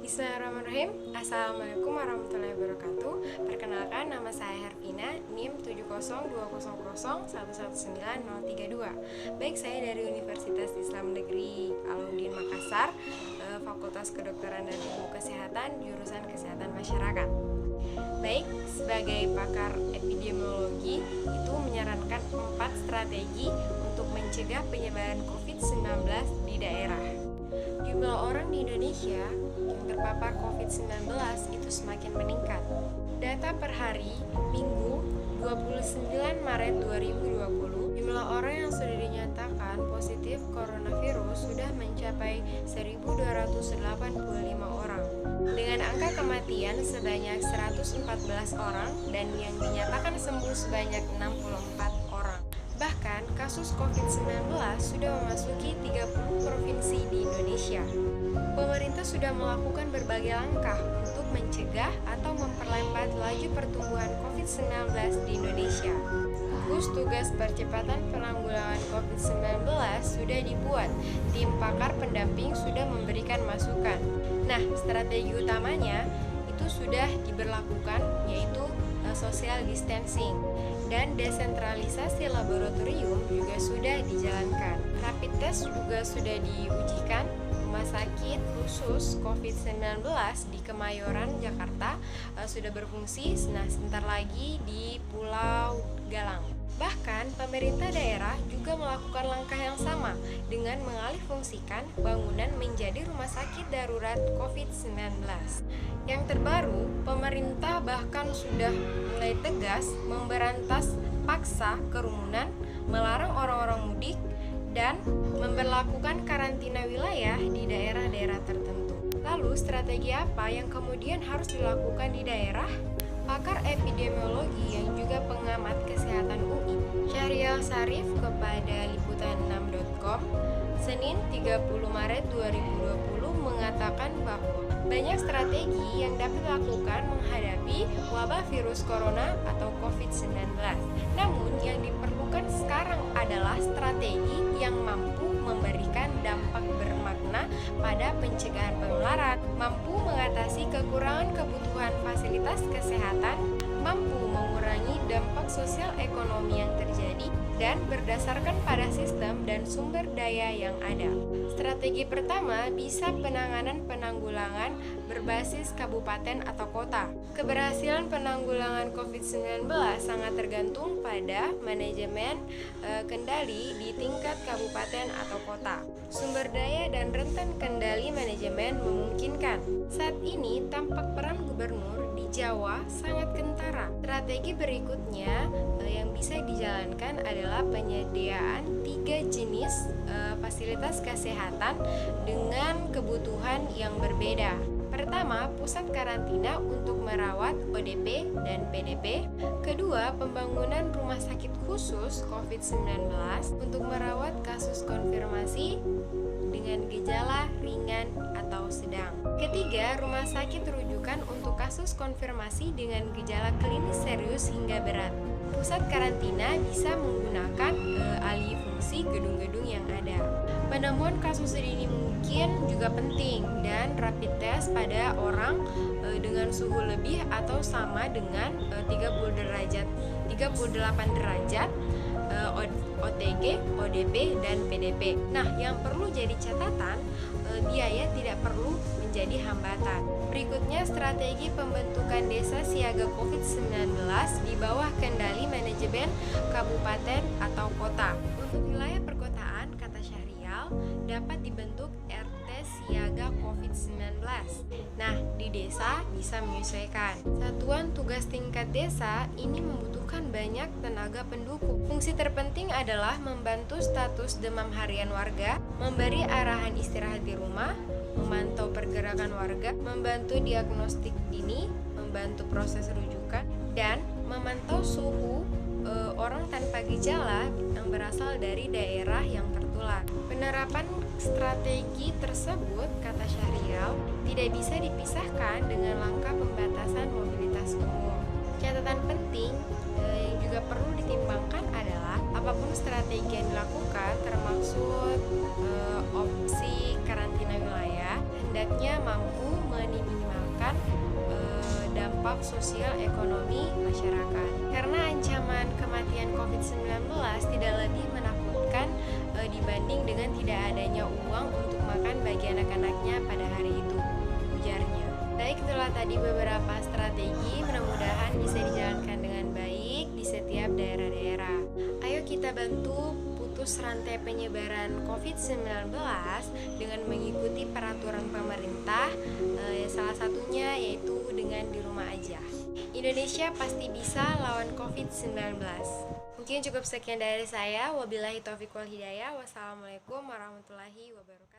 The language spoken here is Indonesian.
Bismillahirrahmanirrahim. Assalamualaikum warahmatullahi wabarakatuh. Perkenalkan, nama saya Hervina, NIM 70200119032. Baik, saya dari Universitas Islam Negeri Alauddin Makassar, Fakultas Kedokteran dan Ilmu Kesehatan, jurusan Kesehatan Masyarakat. Baik, sebagai pakar epidemiologi itu menyarankan 4 strategi untuk mencegah penyebaran COVID-19 di daerah. Jumlah orang di Indonesia yang terpapar COVID-19 itu semakin meningkat. Data per hari, Minggu 29 Maret 2020, jumlah orang yang sudah dinyatakan positif coronavirus sudah mencapai 1.285 orang. Dengan angka kematian sebanyak 114 orang dan yang dinyatakan sembuh sebanyak 64 orang. Bahkan, kasus COVID-19 sudah memasuki 30 provinsi di Indonesia. Pemerintah sudah melakukan berbagai langkah untuk mencegah atau memperlambat laju pertumbuhan COVID-19 di Indonesia. Gugus Tugas Percepatan Penanggulangan COVID-19 sudah dibuat, tim pakar pendamping sudah memberikan masukan. Nah, strategi utamanya itu sudah diberlakukan, yaitu social distancing, dan desentralisasi laboratorium juga sudah dijalankan. Rapid test juga sudah diujikan. Rumah sakit khusus COVID-19 di Kemayoran, Jakarta sudah berfungsi. Nah, sebentar lagi di Pulau Galang. Bahkan, pemerintah daerah juga melakukan langkah yang sama dengan mengalihfungsikan bangunan menjadi rumah sakit darurat COVID-19. Yang terbaru, pemerintah bahkan sudah mulai tegas memberantas paksa kerumunan, melarang orang-orang mudik, dan memberlakukan karantina wilayah di daerah-daerah tertentu. Lalu, strategi apa yang kemudian harus dilakukan di daerah? Pakar epidemiologi yang juga pengamat kesehatan UI, Syahrial Sarif, kepada liputan6.com, Senin 30 Maret 2020 mengatakan bahwa banyak strategi yang dapat dilakukan menghadapi wabah virus corona atau COVID-19. Namun, yang diperlukan sekarang adalah strategi yang mampu memberikan dampak bermakna pada pencegahan penularan, mampu mengatasi kekurangan kebutuhan fasilitas kesehatan, mampu mengurangi dampak sosial ekonomi yang terjadi, dan berdasarkan pada sistem dan sumber daya yang ada. Strategi pertama bisa penanggulangan berbasis kabupaten atau kota. Keberhasilan penanggulangan COVID-19 sangat tergantung pada manajemen kendali di tingkat kabupaten atau kota. Sumber daya dan rentan kendali manajemen memungkinkan. Saat ini tampak peran gubernur di Jawa sangat kentara. Strategi berikutnya yang bisa dijalankan adalah penyediaan 3 jenis fasilitas kesehatan dengan kebutuhan yang berbeda. Pertama, pusat karantina untuk merawat ODP dan PDP. Kedua, pembangunan rumah sakit khusus COVID-19 untuk merawat kasus konfirmasi dengan gejala ringan atau sedang. Ketiga, rumah sakit rujukan untuk kasus konfirmasi dengan gejala klinis serius hingga berat. Pusat karantina bisa menggunakan alih fungsi gedung-gedung yang ada. Penemuan kasus sedini mungkin juga penting, dan rapid test pada orang dengan suhu lebih atau sama dengan 38 derajat, OTG, ODP, dan PDP. Nah, yang perlu jadi catatan, biaya tidak perlu menjadi hambatan. Berikutnya, strategi pembentukan desa siaga COVID-19 di bawah kendali manajemen kabupaten atau kota. Untuk wilayah perkotaan, kata Syahrial, dapat dibentuk RT siaga COVID-19. Nah, di desa bisa menyesuaikan. Satuan tugas tingkat desa ini membutuhkan banyak tenaga pendukung. Fungsi terpenting adalah membantu status demam harian warga, memberi arahan istirahat di rumah, memantau pergerakan warga, membantu diagnostik dini, membantu proses rujukan, dan memantau suhu orang tanpa gejala yang berasal dari daerah yang tertular. Penerapan strategi tersebut, kata Syahrial, tidak bisa dipisahkan dengan langkah pembatasan mobilitas umum. Catatan penting yang juga perlu ditimbangkan adalah apapun strategi yang dilakukan, termasuk opsi karantina wilayah, hendaknya mampu menyuarakan dampak sosial ekonomi masyarakat. Karena ancaman kematian COVID-19 tidak lebih menakutkan dibanding dengan tidak adanya uang untuk makan bagi anak-anaknya pada hari itu, ujarnya. Baik, itulah tadi beberapa strategi, mudah-mudahan bisa dijalankan dengan baik di setiap daerah-daerah. Ayo kita bantu putus rantai penyebaran COVID-19 dengan mengikuti peraturan pemerintah, salah satunya yaitu dengan di rumah aja. Indonesia pasti bisa lawan COVID-19. Mungkin cukup sekian dari saya. Wabillahi taufiq wal hidayah. Wassalamualaikum warahmatullahi wabarakatuh.